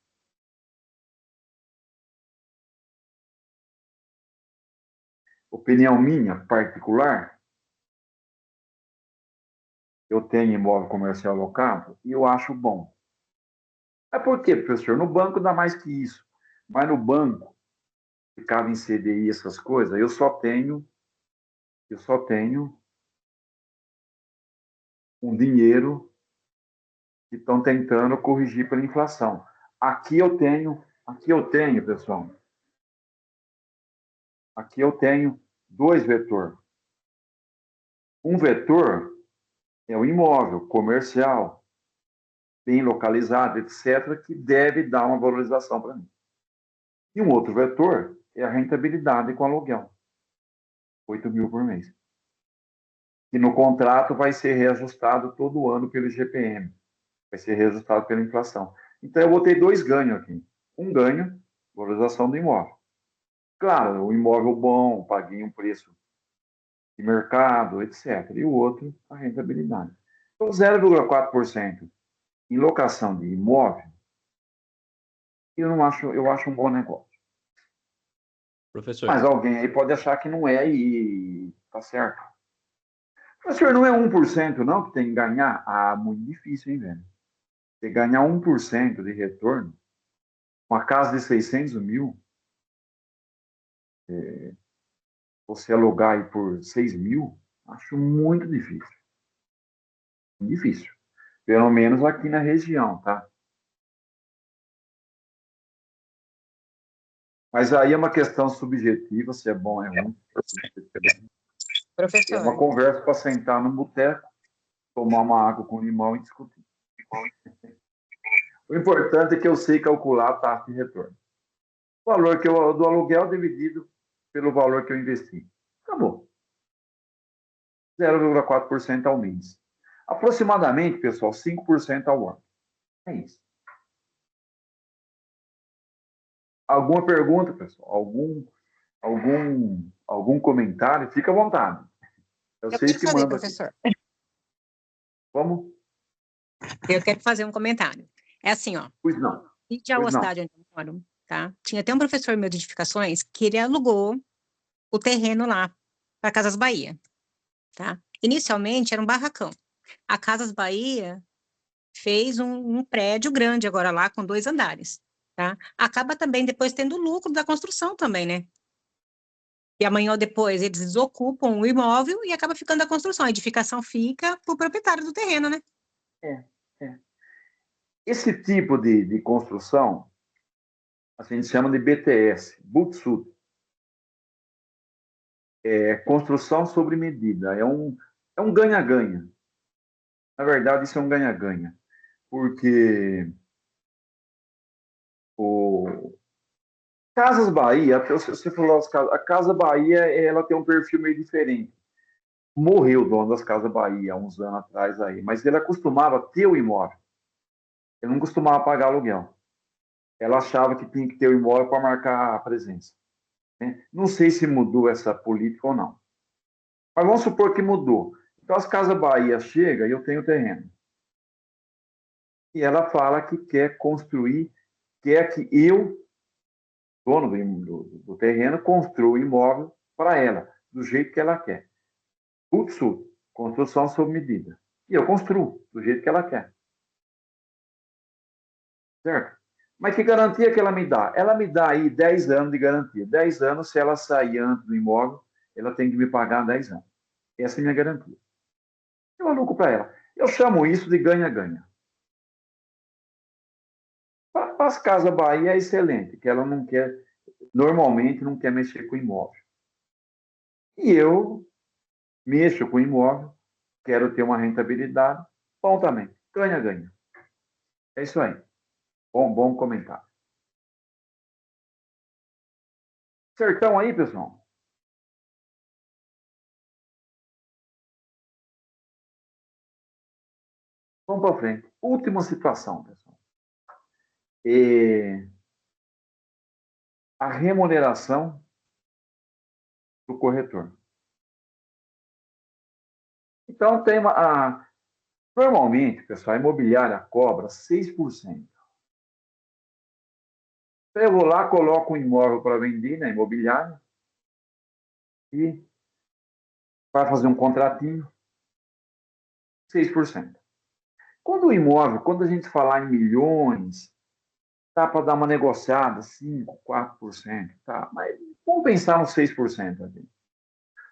[SPEAKER 1] Opinião minha, particular, eu tenho imóvel comercial alocado e eu acho bom. É por quê, professor? No banco dá mais que isso. Mas no banco, ficava em CDI, essas coisas, eu só tenho um dinheiro que estão tentando corrigir pela inflação. Aqui eu tenho, pessoal, aqui eu tenho 2 vetores. Um vetor é o imóvel comercial, bem localizado, etc., que deve dar uma valorização para mim. E um outro vetor é a rentabilidade com aluguel, 8 mil por mês. Que no contrato vai ser reajustado todo ano pelo IGPM, vai ser reajustado pela inflação. Então eu vou ter 2 ganhos aqui. Um ganho, valorização do imóvel. Claro, o imóvel bom, paguei um preço de mercado, etc. E o outro, a rentabilidade. Então, 0,4% em locação de imóvel, eu acho um bom negócio.
[SPEAKER 3] Professor,
[SPEAKER 1] Mas alguém aí pode achar que não é e tá certo. Professor, não é 1% não que tem que ganhar? Ah, muito difícil, hein, velho? Você ganhar 1% de retorno, uma casa de 600 mil, você alugar aí por 6 mil, acho muito difícil. Difícil. Pelo menos aqui na região, tá? Mas aí é uma questão subjetiva, se é bom ou é ruim. É uma
[SPEAKER 8] Professor,
[SPEAKER 1] conversa para sentar no boteco, tomar uma água com limão e discutir. O importante é que eu sei calcular a taxa de retorno. O valor que eu, do aluguel dividido pelo valor que eu investi. Acabou. 0,4% ao mês. Aproximadamente, pessoal, 5% ao ano. É isso. Alguma pergunta, pessoal? Algum comentário? Fica à vontade. Eu
[SPEAKER 8] eu
[SPEAKER 1] sei
[SPEAKER 8] quero
[SPEAKER 1] que
[SPEAKER 8] fazer,
[SPEAKER 1] manda aqui.
[SPEAKER 8] professor.
[SPEAKER 1] Vamos?
[SPEAKER 8] Eu quero fazer um comentário. É assim, ó.
[SPEAKER 1] Pois não.
[SPEAKER 8] Em Jaú, a cidade onde eu moro, tá? Tinha até um professor meu de edificações que ele alugou o terreno lá para Casas Bahia, tá? Inicialmente era um barracão. A Casas Bahia fez um prédio grande agora lá com 2 andares, tá? Acaba também depois tendo lucro da construção também, né? E amanhã ou depois eles desocupam o imóvel e acaba ficando a construção. A edificação fica para o proprietário do terreno, né?
[SPEAKER 1] É. Esse tipo de construção, a gente chama de BTS, Butsut. É construção sobre medida. É um ganha-ganha. Na verdade, isso é um ganha-ganha. Porque o Casas Bahia, você falou, a Casa Bahia, ela tem um perfil meio diferente. Morreu o dono das Casas Bahia há uns anos atrás aí, mas ele acostumava ter o imóvel. Ele não costumava pagar aluguel. Ela achava que tinha que ter o imóvel para marcar a presença. Né? Não sei se mudou essa política ou não. Mas vamos supor que mudou. Então, as Casas Bahia chega e eu tenho terreno. E ela fala que quer construir quer que eu, dono do terreno, construa o imóvel para ela, do jeito que ela quer. Tudo, construção sob medida. E eu construo do jeito que ela quer. Certo? Mas que garantia que ela me dá? Ela me dá aí 10 anos de garantia. 10 anos, se ela sair antes do imóvel, ela tem que me pagar 10 anos. Essa é a minha garantia. Eu alugo para ela. Eu chamo isso de ganha-ganha. Para as Casas Bahia é excelente, que ela não quer, normalmente não quer mexer com imóvel. E eu mexo com imóvel, quero ter uma rentabilidade, bom também. Ganha-ganha. É isso aí. Bom comentário. Certão aí, pessoal? Vamos para frente. Última situação, pessoal. A remuneração do corretor. Então, normalmente, pessoal, a imobiliária cobra 6%. Então, eu vou lá, coloco um imóvel para vender na imobiliária e vai fazer um contratinho, 6%. Quando a gente falar em milhões, dá para dar uma negociada, 5%, 4%, tá? Mas vamos pensar nos 6% aqui.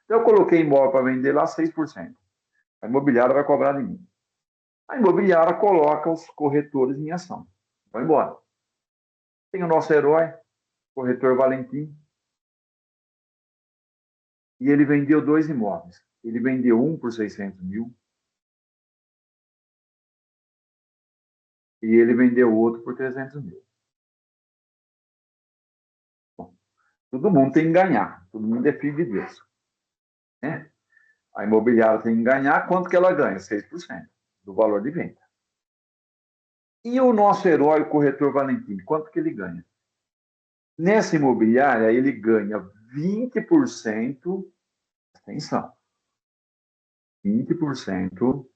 [SPEAKER 1] Então, eu coloquei imóvel para vender lá, 6%. A imobiliária vai cobrar de mim. A imobiliária coloca os corretores em ação. Vai embora. Tem o nosso herói, corretor Valentim, e ele vendeu 2 imóveis. Ele vendeu um por 600 mil e ele vendeu o outro por 300 mil. Bom, todo mundo tem que ganhar. Todo mundo é filho de Deus. Né? A imobiliária tem que ganhar. Quanto que ela ganha? 6% do valor de venda. E o nosso herói, o corretor Valentim, quanto que ele ganha? Nessa imobiliária, ele ganha 20%, atenção, 20%,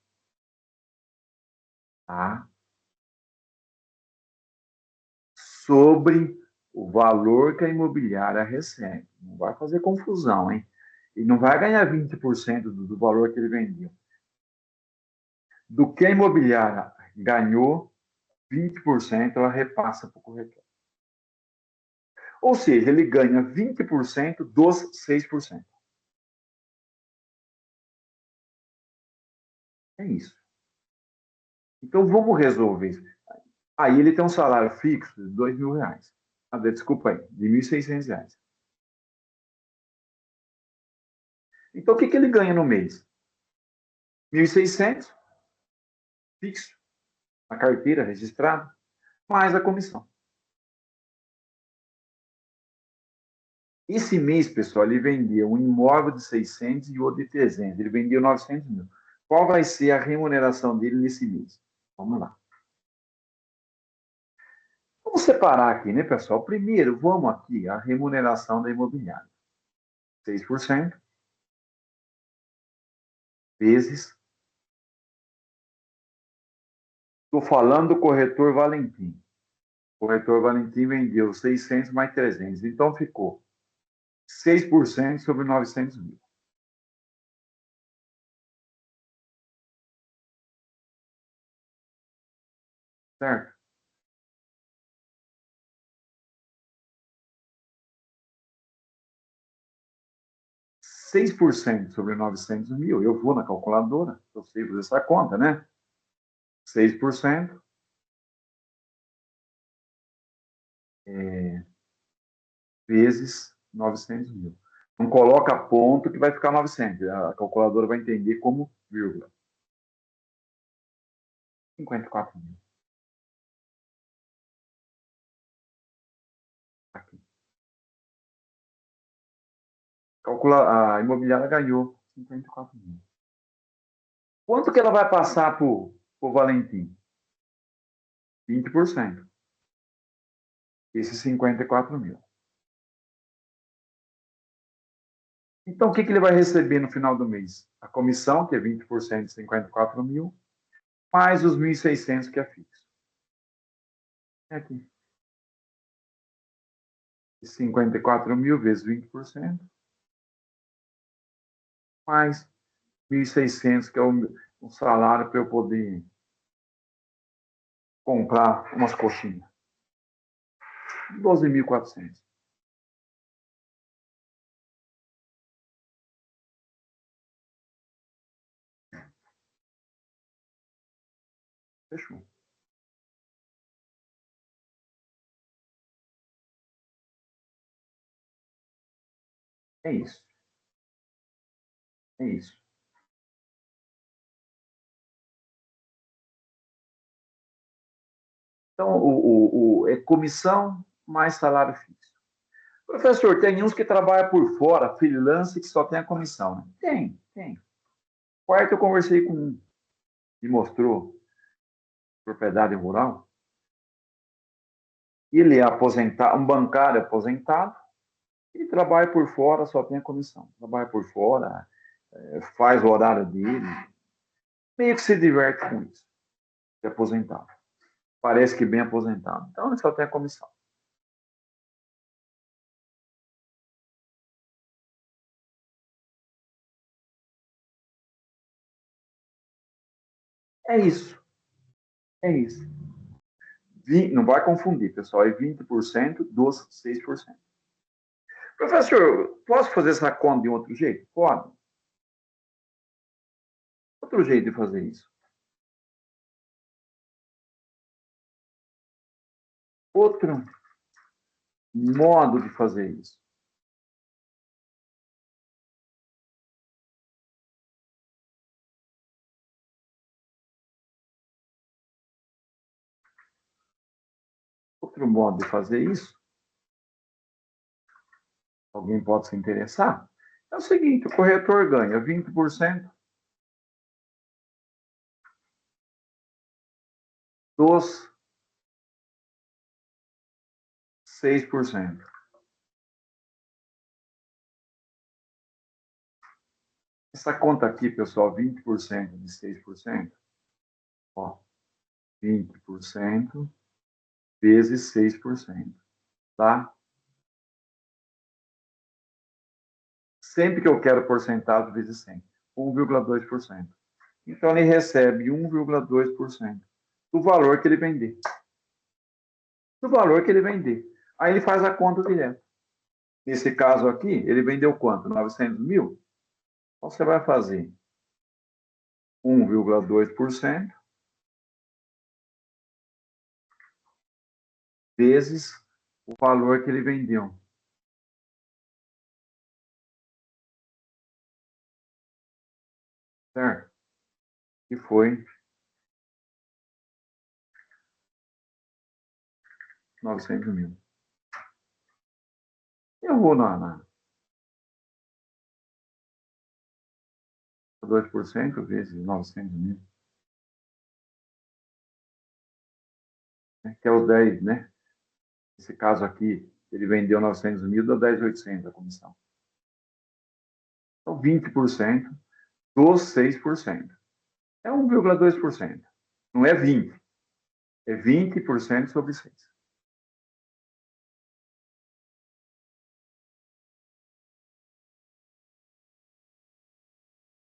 [SPEAKER 1] tá? Sobre o valor que a imobiliária recebe. Não vai fazer confusão, hein? Ele não vai ganhar 20% do valor que ele vendeu. Do que a imobiliária ganhou, 20% ela repassa para o corretor. Ou seja, ele ganha 20% dos 6%. É isso. Então, vamos resolver isso. Aí ele tem um salário fixo de R$2.000. Desculpa aí, de R$1.600. Então, o que ele ganha no mês? 1.600 fixo, a carteira registrada, mais a comissão. Esse mês, pessoal, ele vendeu um imóvel de 600 e outro de 300. Ele vendeu 900 mil. Qual vai ser a remuneração dele nesse mês? Vamos lá. Vamos separar aqui, né, pessoal? Primeiro, vamos aqui a remuneração da imobiliária. 6% vezes. Estou falando do corretor Valentim. O corretor Valentim vendeu 600 mais 300. Então, ficou 6% sobre 900 mil. Certo? Seis por cento sobre 900 mil. Eu vou na calculadora, eu sei fazer essa conta, né? 6% vezes 900 mil. Não coloca ponto que vai ficar 900. A calculadora vai entender como vírgula. 54 mil. Aqui. A imobiliária ganhou 54 mil. Quanto que ela vai passar para o Valentim? 20%. Esses 54 mil. Então, o que ele vai receber no final do mês? A comissão, que é 20% de 54 mil, mais os 1.600 que é fixo. É aqui. 54 mil vezes 20%, mais 1.600, que é o salário para eu poder comprar umas coxinhas. 12.400. Fechou. É isso. É isso. Então, é comissão mais salário fixo. Professor, tem uns que trabalham por fora, freelance, que só tem a comissão, né? Tem. Quarto, eu conversei com um que mostrou propriedade rural. Ele é aposentado, um bancário aposentado, e trabalha por fora, só tem a comissão. Trabalha por fora, faz o horário dele, meio que se diverte com isso, é aposentado. Parece que bem aposentado. Então, ele só tem a comissão. É isso. É isso. Não vai confundir, pessoal. É 20% dos 6%. Professor, posso fazer essa conta de outro jeito? Pode. Outro jeito de fazer isso. Outro modo de fazer isso. Outro modo de fazer isso. Alguém pode se interessar? É o seguinte, o corretor ganha 20% dos 6%. Essa conta aqui, pessoal, 20% de 6%, ó, 20% vezes 6%, tá? Sempre que eu quero porcentagem vezes 100, 1,2%. Então, ele recebe 1,2% do valor que ele vender. Do valor que ele vender. Aí ele faz a conta direto. Nesse caso aqui, ele vendeu quanto? 900 mil? Então, você vai fazer 1,2% vezes o valor que ele vendeu. Certo? Que foi 900 mil. Eu vou na 2% vezes 900 mil. Que é os 10, né? Nesse caso aqui, ele vendeu 900 mil, dá 10.800 a comissão. Então, 20% dos 6%. É 1,2%. Não é 20%. É 20% sobre 6%.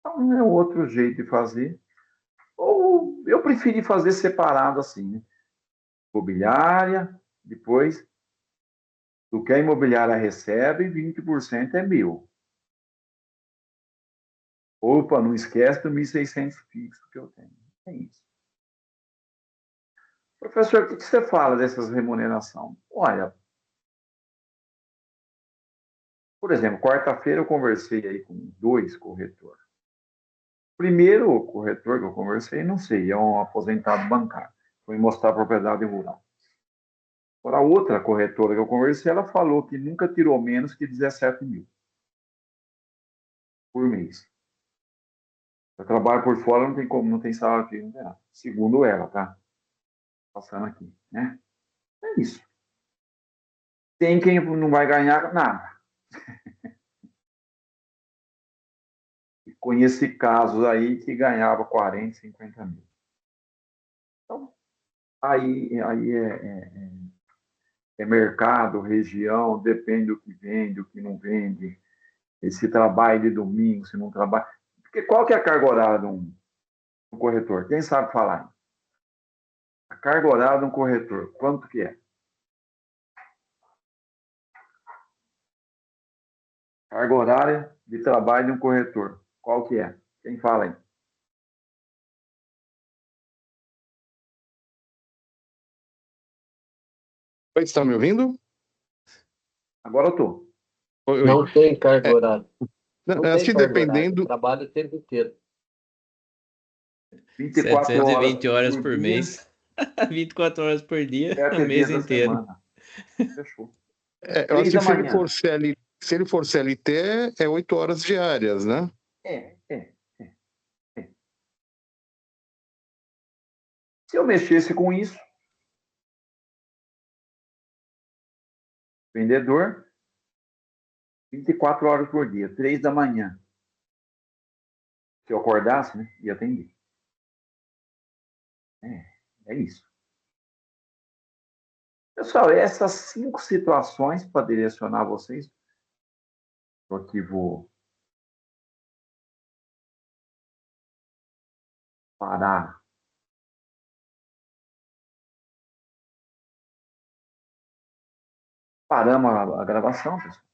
[SPEAKER 1] Então, é outro jeito de fazer. Ou eu preferi fazer separado assim, né? Imobiliária, depois do que a imobiliária recebe, 20% é meu. Opa, não esquece do 1.600 fixo que eu tenho. É isso. Professor, o que você fala dessas remunerações? Olha, por exemplo, quarta-feira eu conversei aí com 2 corretores. Primeiro corretor que eu conversei, não sei, é um aposentado bancário. Foi mostrar a propriedade rural. Agora, a outra corretora que eu conversei, ela falou que nunca tirou menos que 17 mil por mês. Eu trabalho por fora, não tem como, não tem salário fixo, não tem nada. Segundo ela, tá? Passando aqui, né? É isso. Tem quem não vai ganhar nada. Conheci casos aí que ganhava 40, 50 mil. Então, aí É mercado, região, depende do que vende, o que não vende. E se trabalha de domingo, se não trabalha. Porque qual que é a carga horária de um corretor? Quem sabe falar? A carga horária de um corretor, quanto que é? Carga horária de trabalho de um corretor, qual que é? Quem fala aí?
[SPEAKER 9] Oi, está me ouvindo?
[SPEAKER 1] Agora eu estou.
[SPEAKER 9] Oi, oi.
[SPEAKER 10] Não tem carga horária. Não
[SPEAKER 9] Acho
[SPEAKER 10] tem
[SPEAKER 9] que
[SPEAKER 10] carga horária.
[SPEAKER 9] dependendo.
[SPEAKER 10] Trabalha o tempo inteiro.
[SPEAKER 1] 24 horas
[SPEAKER 3] 720 horas por
[SPEAKER 1] dia,
[SPEAKER 3] mês. 24 horas por dia,
[SPEAKER 1] 7
[SPEAKER 3] o mês
[SPEAKER 1] dias da
[SPEAKER 3] inteiro.
[SPEAKER 1] semana. Fechou.
[SPEAKER 9] Eu acho
[SPEAKER 1] 3 da
[SPEAKER 9] que se ele
[SPEAKER 1] manhã.
[SPEAKER 9] for se ele for CLT, é 8 horas diárias, né?
[SPEAKER 1] É. Se eu mexesse com isso, vendedor, 24 horas por dia, 3 da manhã. Se eu acordasse, né, ia atender. É isso. Pessoal, essas 5 situações para direcionar vocês. Eu aqui vou parar. Paramos a gravação, pessoal.